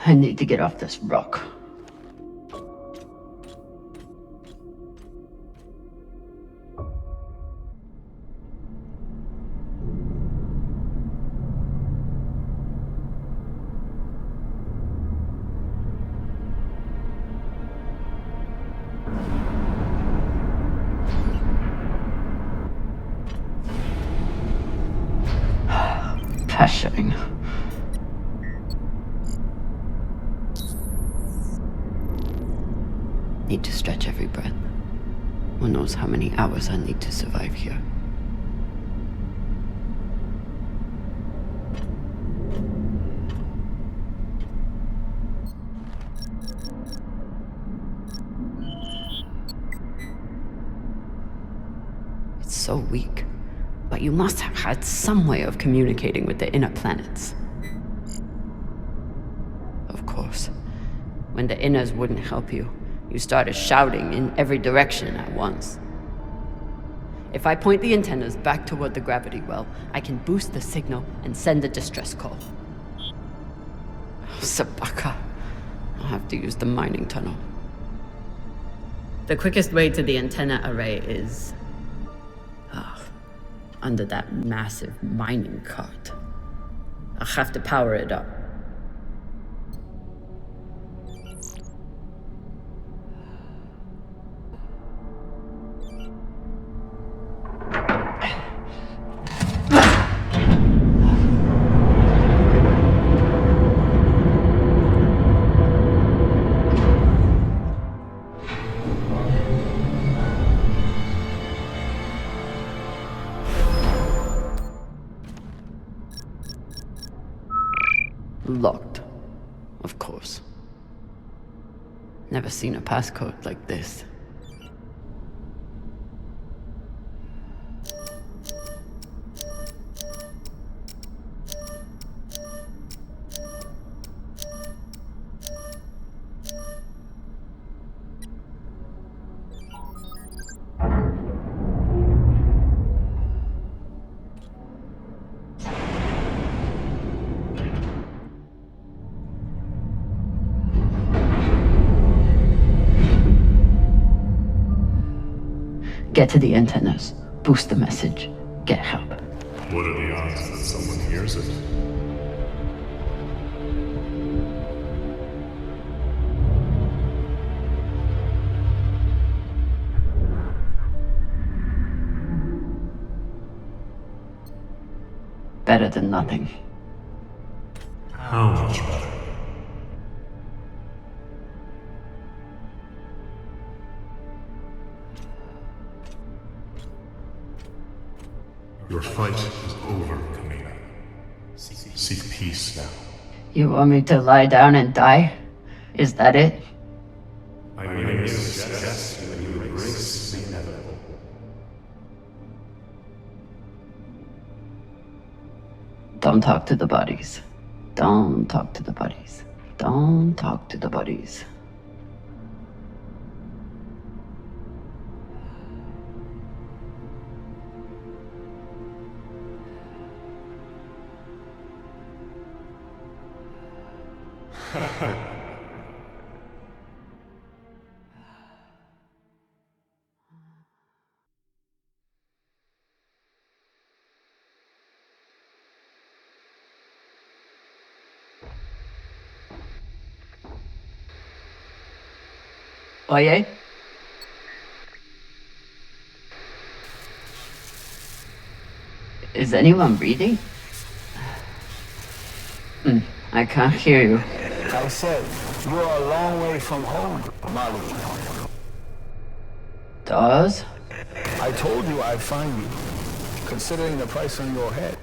I need to get off this rock. Passion. Need to stretch every breath. Who knows how many hours I need to survive here. It's so weak. But you must have had some way of communicating with the inner planets. Of course. When the inners wouldn't help you, you started shouting in every direction at once. If I point the antennas back toward the gravity well, I can boost the signal and send a distress call. Sabaka. I'll have to use the mining tunnel. The quickest way to the antenna array is... under that massive mining cart. I'll have to power it up. Locked, of course. Never seen a passcode like this. Get to the antennas, boost the message, get help. What are the odds that someone hears it? Better than nothing. How much better? Your fight is over, Kamina. Seek peace now. You want me to lie down and die? Is that it? I may suggest that you embrace the inevitable. Don't talk to the bodies. Don't talk to the bodies. Don't talk to the bodies. Oye? Is anyone reading? I can't hear you. I said, you are a long way from home, Molly. Dawes? I told you I'd find you. Considering the price on your head,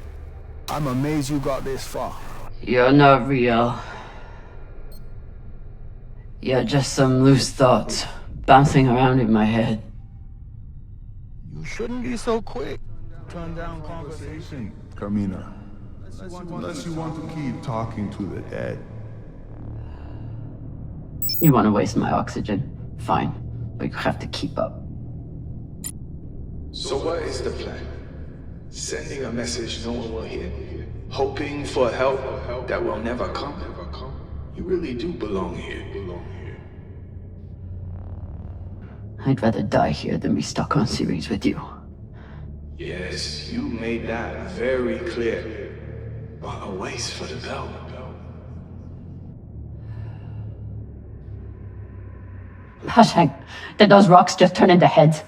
I'm amazed you got this far. You're not real. You're just some loose thoughts bouncing around in my head. You shouldn't be so quick. Turn down conversation, Carmina. Unless you want to keep talking to the dead. You want to waste my oxygen? Fine, but you have to keep up. So what is the plan? Sending a message no one will hear, hoping for help that will never come. You really do belong here. I'd rather die here than be stuck on series with you. Yes, you made that very clear. But a waste for the belt. Hashang, did those rocks just turn into heads?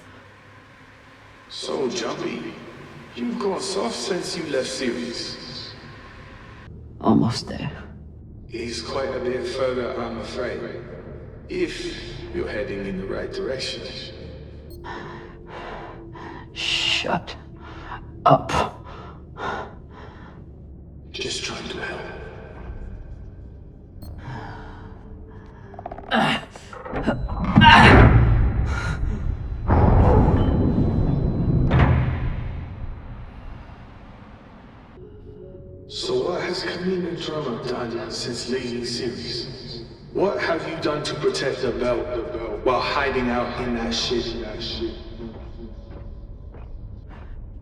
So jumpy. You've gone soft since you left series. Almost there. It's quite a bit further, I'm afraid. If you're heading in the right direction. Shut up. Just trying to help. So what has Kamina Drama done since leaving series? What have you done to protect the belt while hiding out in that shit?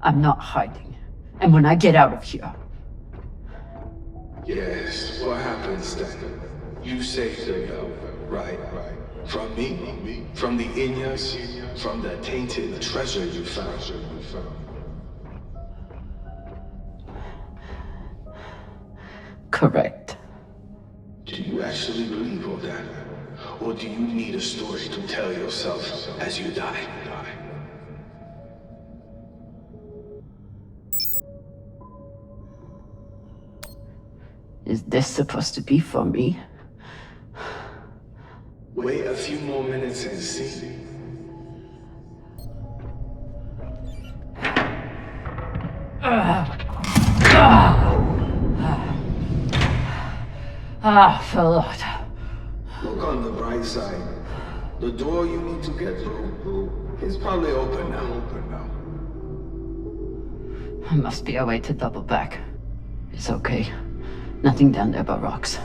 I'm not hiding. And when I get out of here... Yes, what happens then? You saved the belt, right? From me? From the Inyas? From the tainted treasure you found? Correct. Do you actually believe all that? Or do you need a story to tell yourself as you die? Is this supposed to be for me? Wait a few more minutes and see. For Lord. Look on the bright side. The door you need to get through is probably open now. There must be a way to double back. It's okay. Nothing down there but rocks.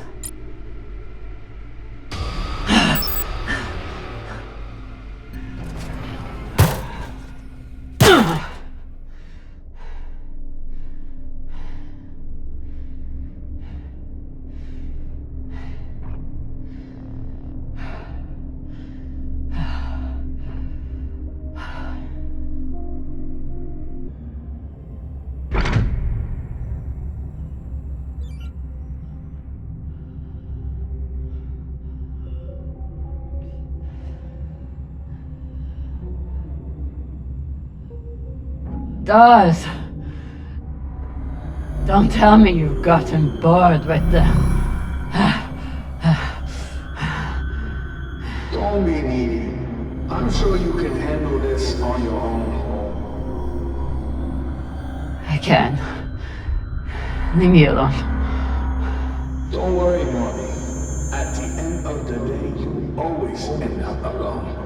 Does. Don't tell me you've gotten bored with the... Don't be needy. I'm sure you can handle this on your own. I can. Leave me alone. Don't worry, Marty. At the end of the day, you always end up alone.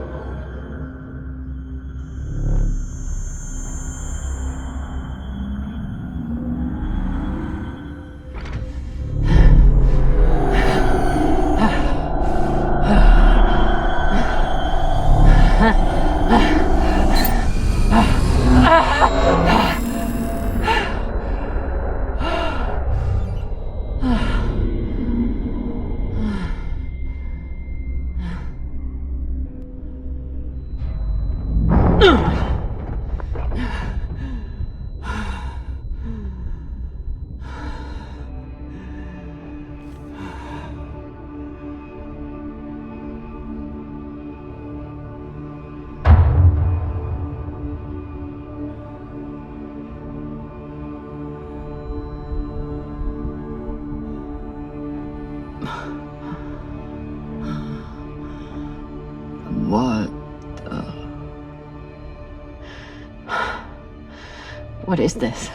What is this?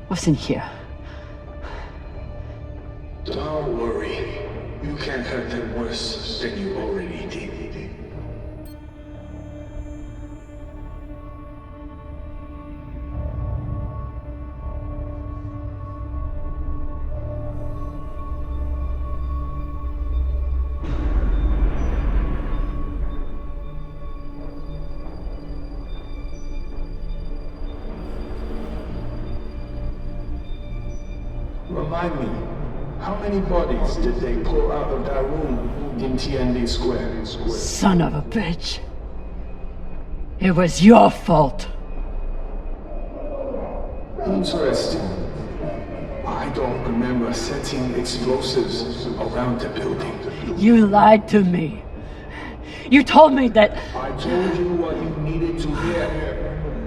What's in here? Don't worry. You can't hurt them worse than you already did. Remind me, How many bodies did they pull out of that room in Tianli Square? Son of a bitch. It was your fault. Interesting. I don't remember setting explosives around the building. You lied to me. You told me that... I told you what you needed to hear.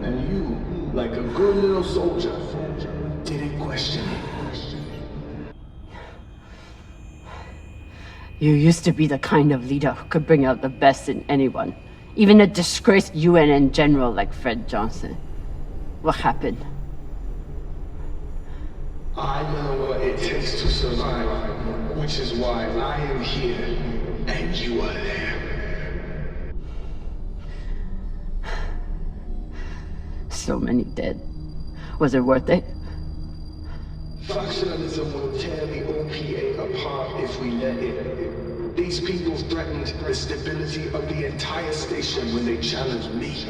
And you, like a good little soldier, didn't question it. You used to be the kind of leader who could bring out the best in anyone. Even a disgraced UN general like Fred Johnson. What happened? I know what it takes to survive, which is why I am here and you are there. So many dead. Was it worth it? Factionalism will tear the OPA apart if we let it. These people threatened the stability of the entire station when they challenged me.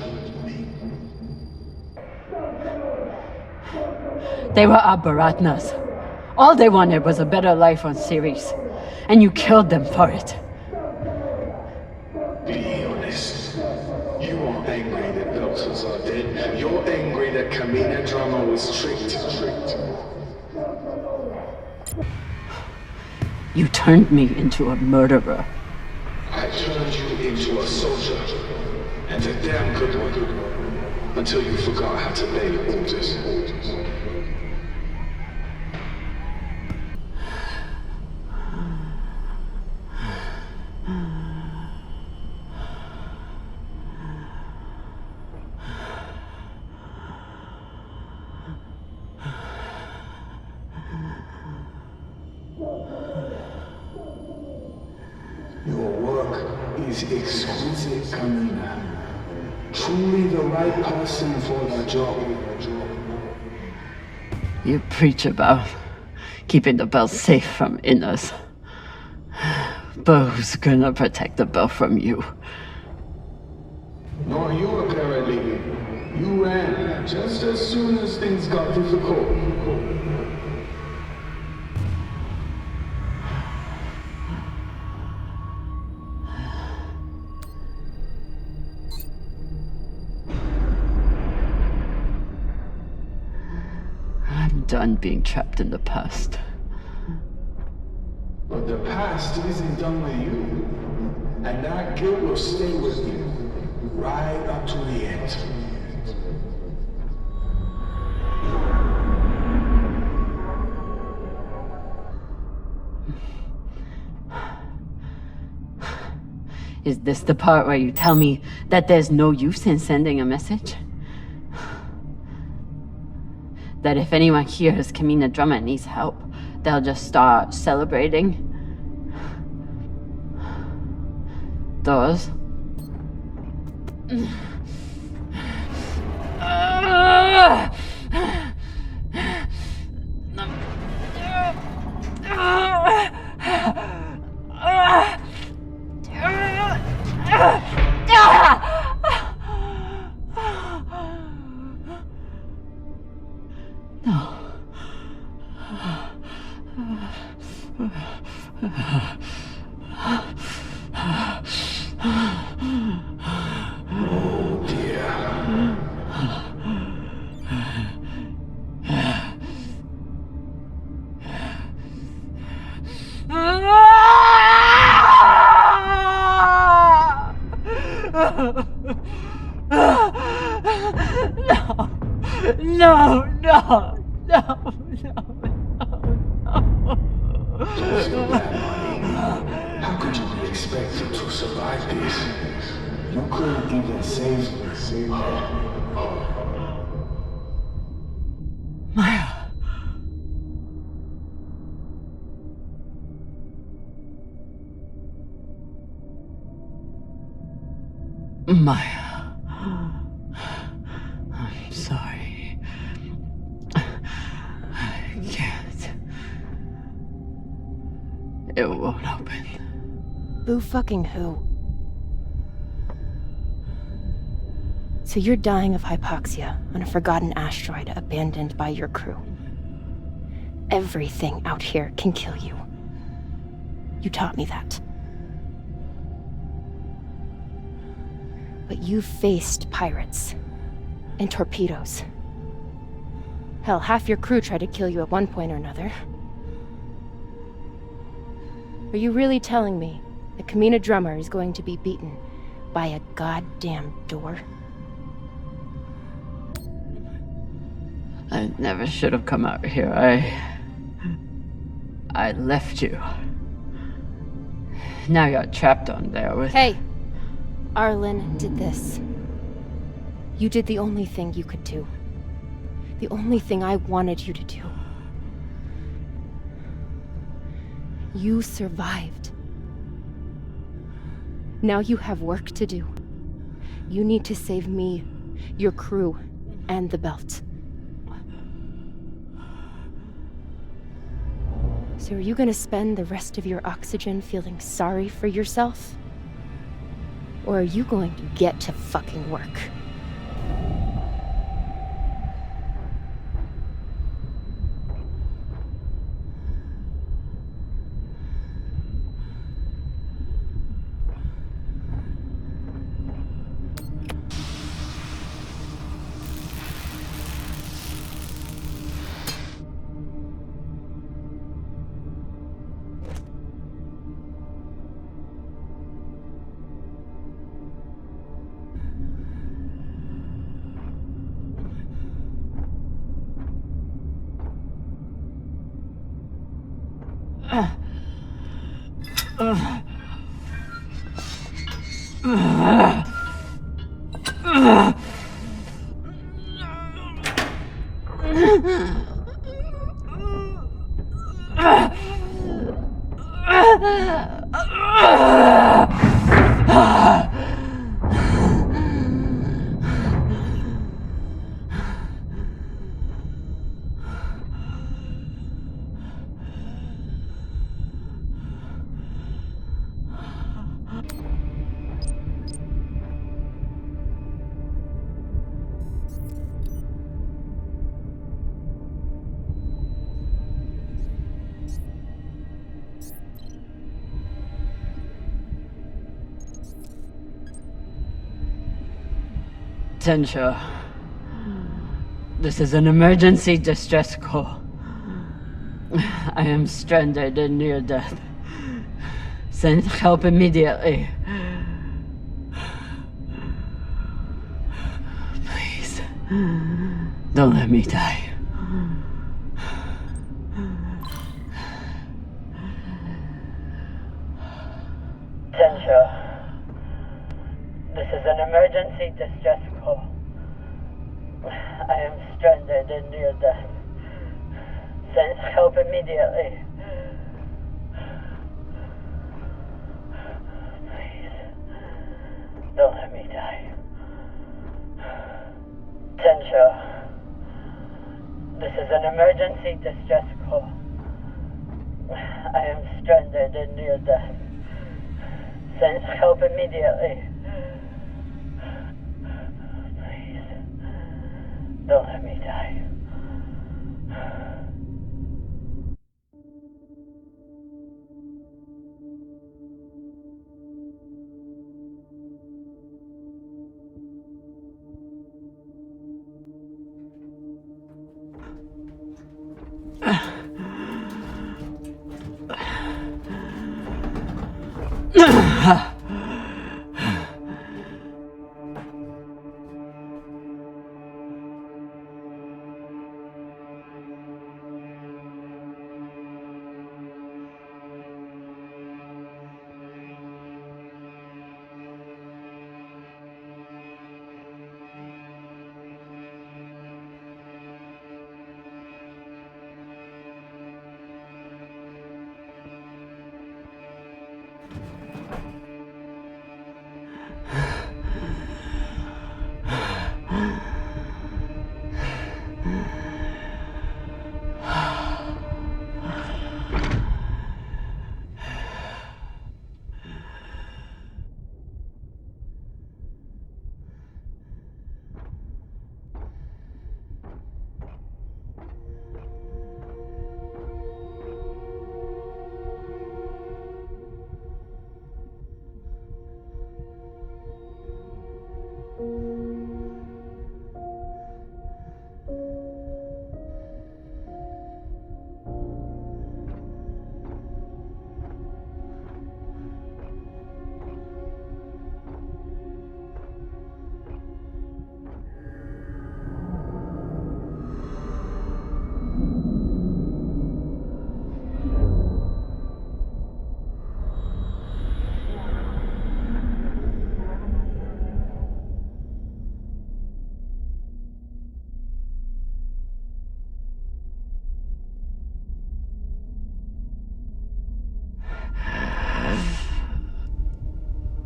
They were our Baratnas. All they wanted was a better life on Ceres. And you killed them for it. Be honest. You aren't angry that Belters are dead. You're angry that Kamina Drama was tricked. You turned me into a murderer. I turned you into a soldier. And a damn good one. Until you forgot how to obey orders. Your work is exquisite, Kamina. Truly the right person for the job. You preach about keeping the bell safe from inners. But who's gonna protect the bell from you? Nor you, apparently. You ran just as soon as things got difficult. I'm done being trapped in the past. But the past isn't done with you. And that guilt will stay with you. Right up to the end. Is this the part where you tell me that there's no use in sending a message? That if anyone hears Kamina Drama needs help, they'll just start celebrating? Those? Oh dear. No. Don't feel bad, Marty. How could you be expected to survive this? You couldn't even save her. Maya. Maya. I'm sorry. I can't. It won't open. Boo fucking who? So you're dying of hypoxia on a forgotten asteroid abandoned by your crew. everything out here can kill you. You taught me that. But you've faced pirates and torpedoes. Hell, half your crew tried to kill you at one point or another. Are you really telling me that Kamina Drummer is going to be beaten by a goddamn door? I never should have come out here. I left you. Now you're trapped on there with... Hey! Arlen did this. You did the only thing you could do. The only thing I wanted you to do. You survived. Now you have work to do. You need to save me, your crew, and the belt. So are you gonna spend the rest of your oxygen feeling sorry for yourself? Or are you going to get to fucking work? Tensha, this is an emergency distress call. I am stranded and near death. Send help immediately. Please, don't let me die. Tensha. This is an emergency distress call. I am stranded and near death. Send help immediately. Please, don't let me die. Tensha, this is an emergency distress call. I am stranded and near death. Send help immediately. Don't let me die.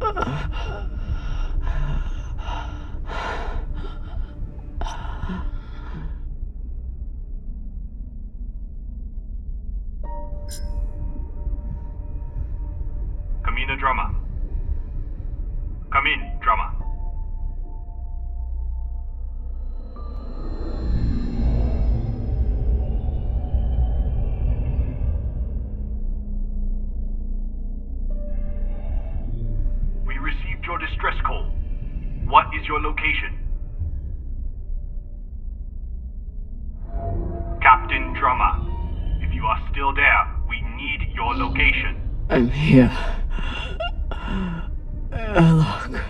Come in, drama. Come in, drama. We received your distress call. What is your location? Captain Drama, if you are still there, we need your location. I'm here. Look.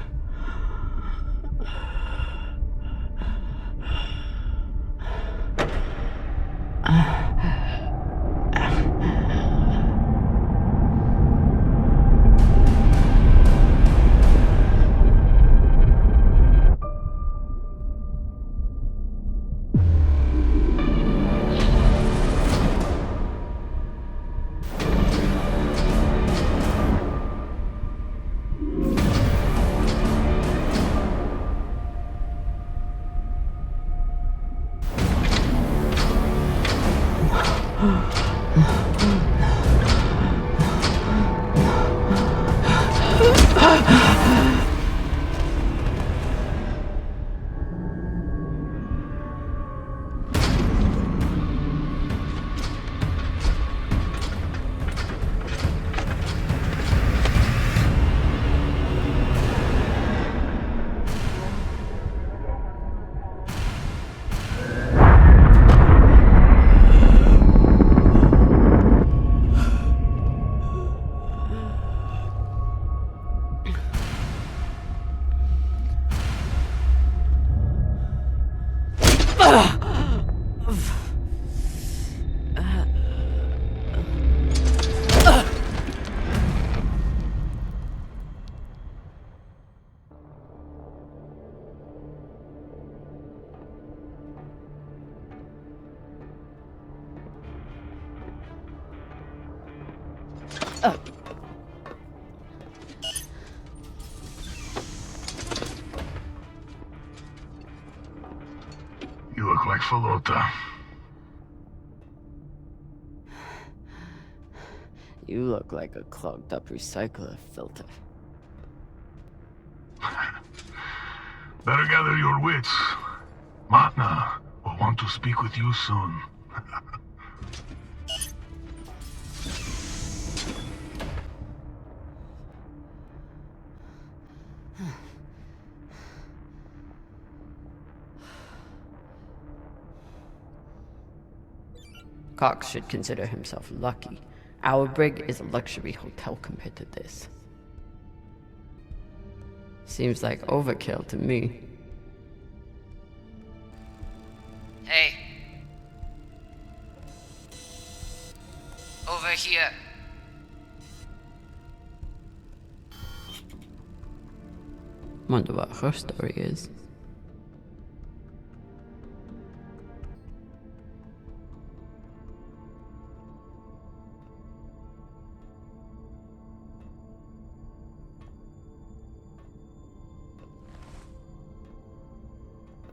You look like Falota. You look like a clogged up recycler filter. Better gather your wits. Matna will want to speak with you soon. Cox should consider himself lucky. Our brig is a luxury hotel compared to this. Seems like overkill to me. Hey. Over here. Wonder what her story is.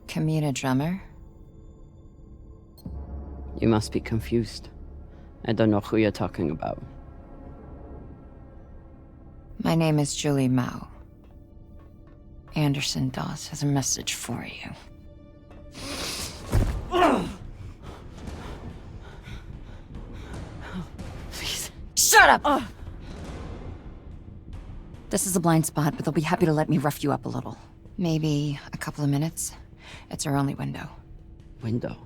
Kamina drummer? You must be confused. I don't know who you're talking about. My name is Julie Mao. Anderson Dawes has a message for you. Please. Shut up! This is a blind spot, but they'll be happy to let me rough you up a little. Maybe a couple of minutes. It's our only window. Window?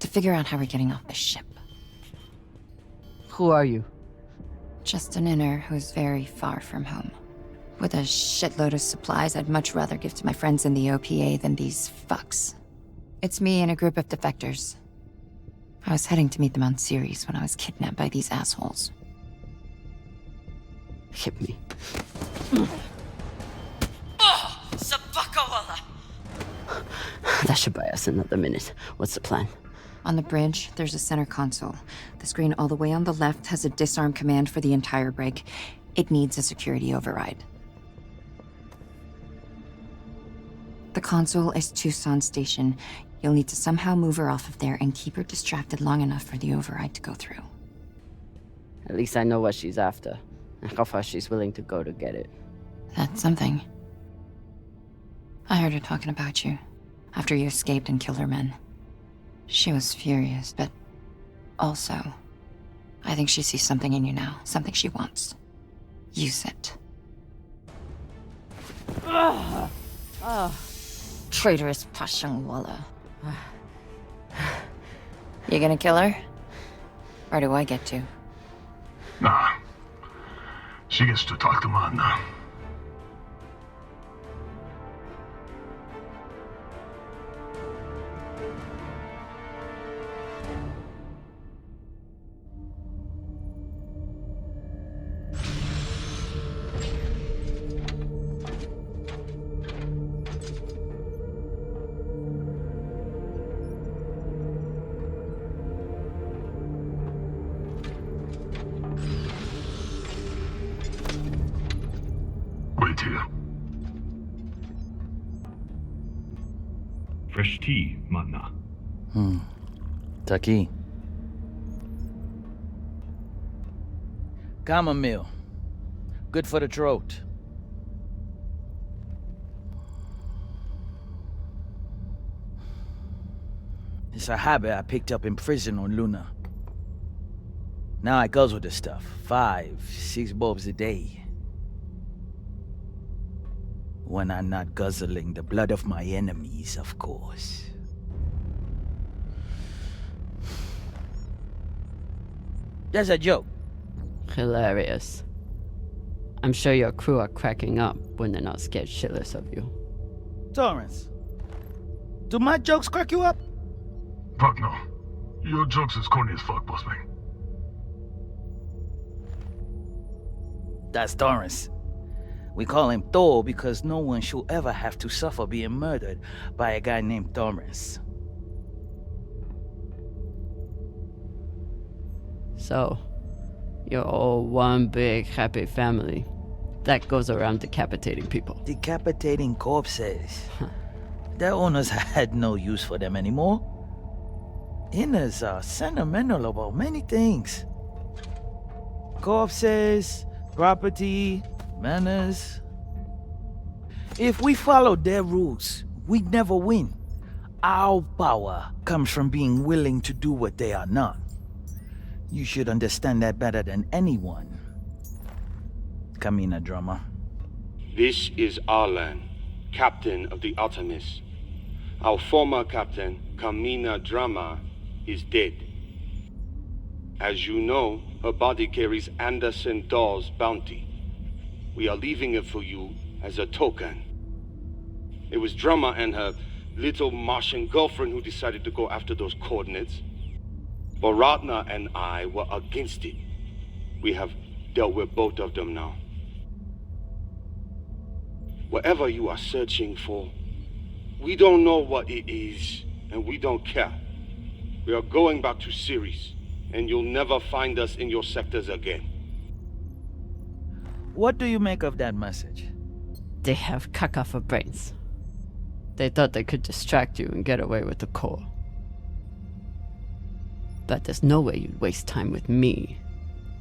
To figure out how we're getting off the ship. Who are you? Just an inner who's very far from home. With a shitload of supplies I'd much rather give to my friends in the OPA than these fucks. It's me and a group of defectors. I was heading to meet them on Ceres when I was kidnapped by these assholes. Hit me. That should buy us another minute. What's the plan? On the bridge, there's a center console. The screen all the way on the left has a disarm command for the entire brig. It needs a security override. The console is Tucson Station. You'll need to somehow move her off of there and keep her distracted long enough for the override to go through. At least I know what she's after, and how far she's willing to go to get it. That's something. I heard her talking about you after you escaped and killed her men. She was furious, but also, I think she sees something in you now, something she wants. Use it. Traitorous Pashangwala. You gonna kill her? Or do I get to? Nah. She gets to talk to Manna. Wait here. Fresh tea, Manna. Taki. Chamomile. Good for the throat. It's a habit I picked up in prison on Luna. Now I guzzle the stuff. 5, 6 bulbs a day. When I'm not guzzling the blood of my enemies, of course. That's a joke. Hilarious. I'm sure your crew are cracking up when they're not scared shitless of you. Torrance, do my jokes crack you up? Fuck no. Your jokes is corny as fuck, boss man. That's Torrance. We call him Thor because no one should ever have to suffer being murdered by a guy named Torrance. So, you're all one big happy family that goes around decapitating people. Decapitating corpses. Their owners had no use for them anymore. Inners are sentimental about many things. Corpses, property, manners. If we followed their rules, we'd never win. Our power comes from being willing to do what they are not. You should understand that better than anyone. Kamina Drama. This is Arlan, captain of the Artemis. Our former captain, Kamina Drama, is dead. As you know, her body carries Anderson Dawes' bounty. We are leaving it for you as a token. It was Drama and her little Martian girlfriend who decided to go after those coordinates. But Ratna and I were against it. We have dealt with both of them now. Whatever you are searching for, we don't know what it is, and we don't care. We are going back to Ceres, and you'll never find us in your sectors again. What do you make of that message? They have caca for brains. They thought they could distract you and get away with the core. But there's no way you'd waste time with me,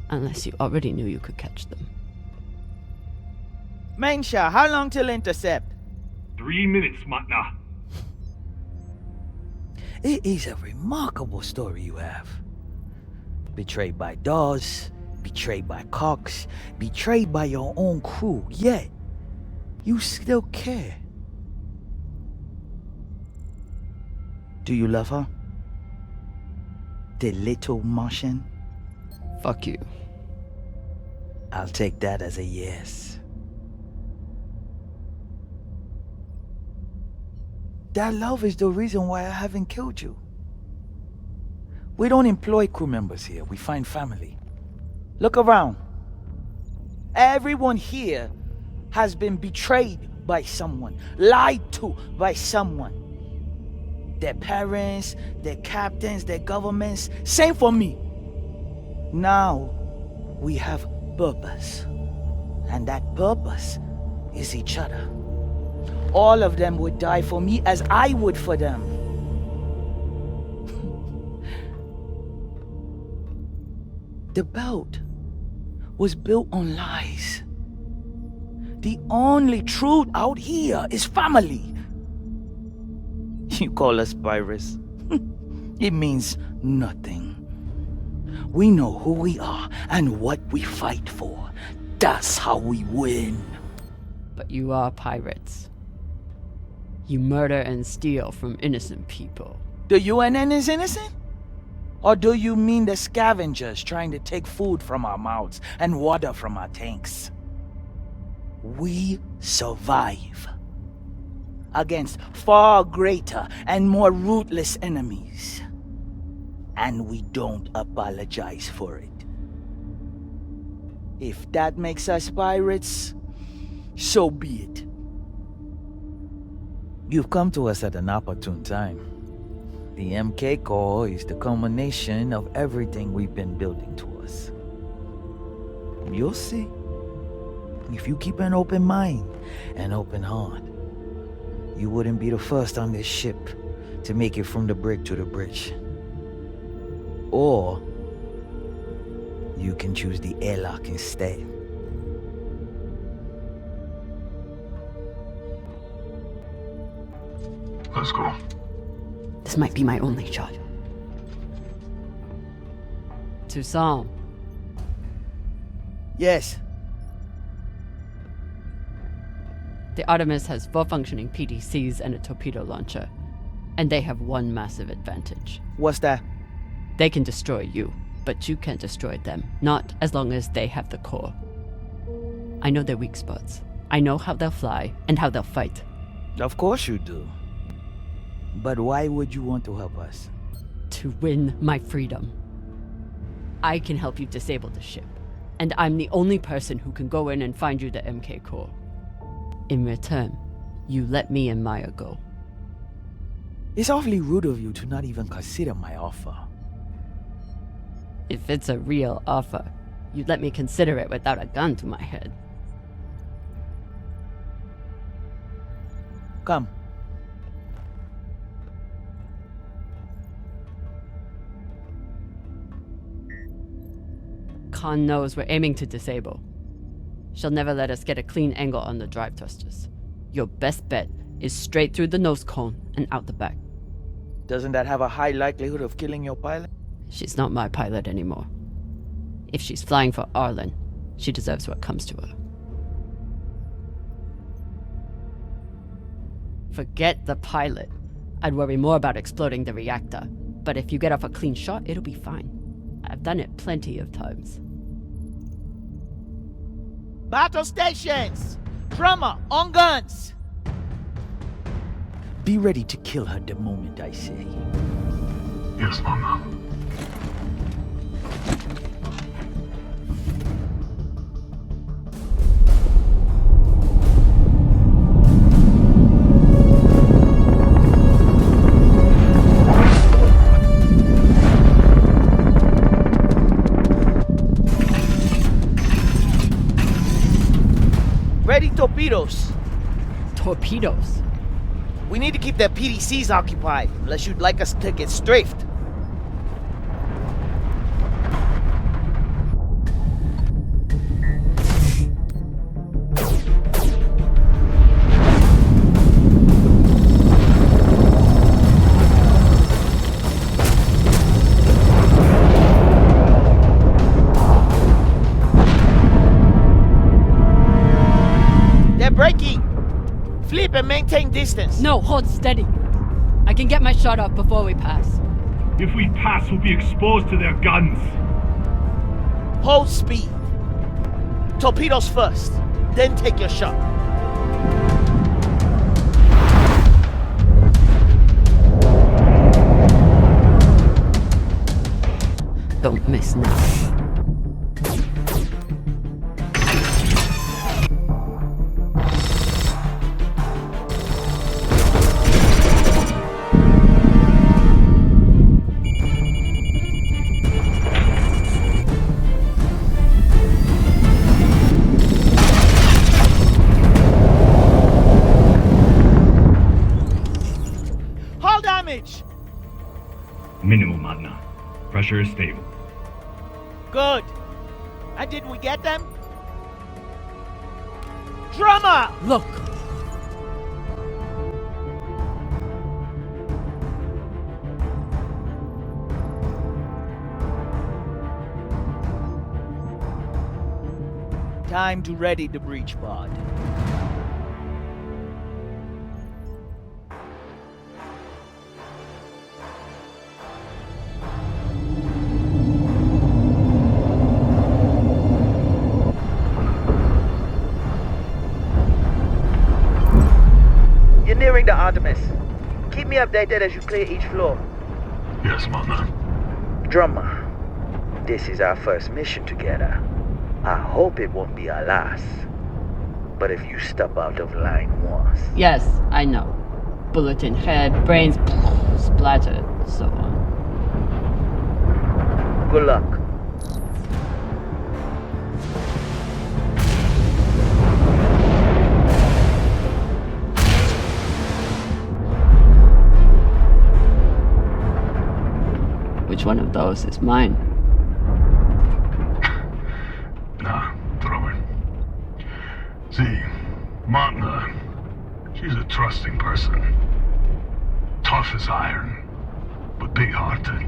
unless you already knew you could catch them. Mensha, how long till intercept? 3 minutes, Manna. It is a remarkable story you have. Betrayed by Dawes, betrayed by Cox, betrayed by your own crew, yet you still care. Do you love her? The little Martian? Fuck you. I'll take that as a yes. That love is the reason why I haven't killed you. We don't employ crew members here, we find family. Look around. Everyone here has been betrayed by someone, lied to by someone. Their parents, their captains, their governments, same for me. Now, we have purpose. And that purpose is each other. all of them would die for me as I would for them. The belt was built on lies. The only truth out here is family. You call us pirates. It means nothing. We know who we are and what we fight for. That's how we win. But you are pirates. You murder and steal from innocent people. The UNN is innocent? Or do you mean the scavengers trying to take food from our mouths and water from our tanks? We survive against far greater and more ruthless enemies. And we don't apologize for it. If that makes us pirates, so be it. You've come to us at an opportune time. The MK Corps is the culmination of everything we've been building towards. You'll see. If you keep an open mind and open heart, you wouldn't be the first on this ship to make it from the brig to the bridge. Or you can choose the airlock instead. Let's go. This might be my only shot. Toussaint. Yes. The Artemis has 4 functioning PDCs and a torpedo launcher. And they have one massive advantage. What's that? They can destroy you, but you can't destroy them. Not as long as they have the core. I know their weak spots. I know how they'll fly and how they'll fight. Of course you do. But why would you want to help us? To win my freedom. I can help you disable the ship. And I'm the only person who can go in and find you the MK core. In return, you let me and Maya go. It's awfully rude of you to not even consider my offer. If it's a real offer, you'd let me consider it without a gun to my head. Come. Khan knows we're aiming to disable. She'll never let us get a clean angle on the drive thrusters. Your best bet is straight through the nose cone and out the back. Doesn't that have a high likelihood of killing your pilot? She's not my pilot anymore. If she's flying for Arlen, she deserves what comes to her. Forget the pilot. I'd worry more about exploding the reactor. But if you get off a clean shot, it'll be fine. I've done it plenty of times. Battle stations! Drummer, on guns! Be ready to kill her the moment I say. Yes, Mama. Ready torpedoes. Torpedoes? We need to keep their PDCs occupied, unless you'd like us to get strafed. They're braking! Flip and maintain distance. No, hold steady. I can get my shot off before we pass. If we pass, we'll be exposed to their guns. Hold speed. Torpedoes first, then take your shot. Don't miss now. Pressure is stable. Good. And did we get them? Drummer! Look! Time to ready the breach pod. You're nearing the Artemis. Keep me updated as you clear each floor. Yes, Mama. Drummer, this is our first mission together. I hope it won't be our last. But if you step out of line once... Yes, I know. Bullet in head, brains splattered, so on. Good luck. Which one of those is mine? Nah, drummer. See, Matna, she's a trusting person. Tough as iron, but big-hearted.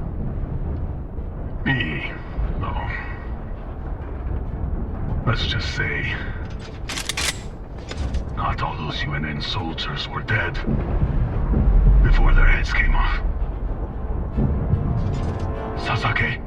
Me, no. Let's just say, not all those UNN soldiers were dead before their heads came off. Sasake,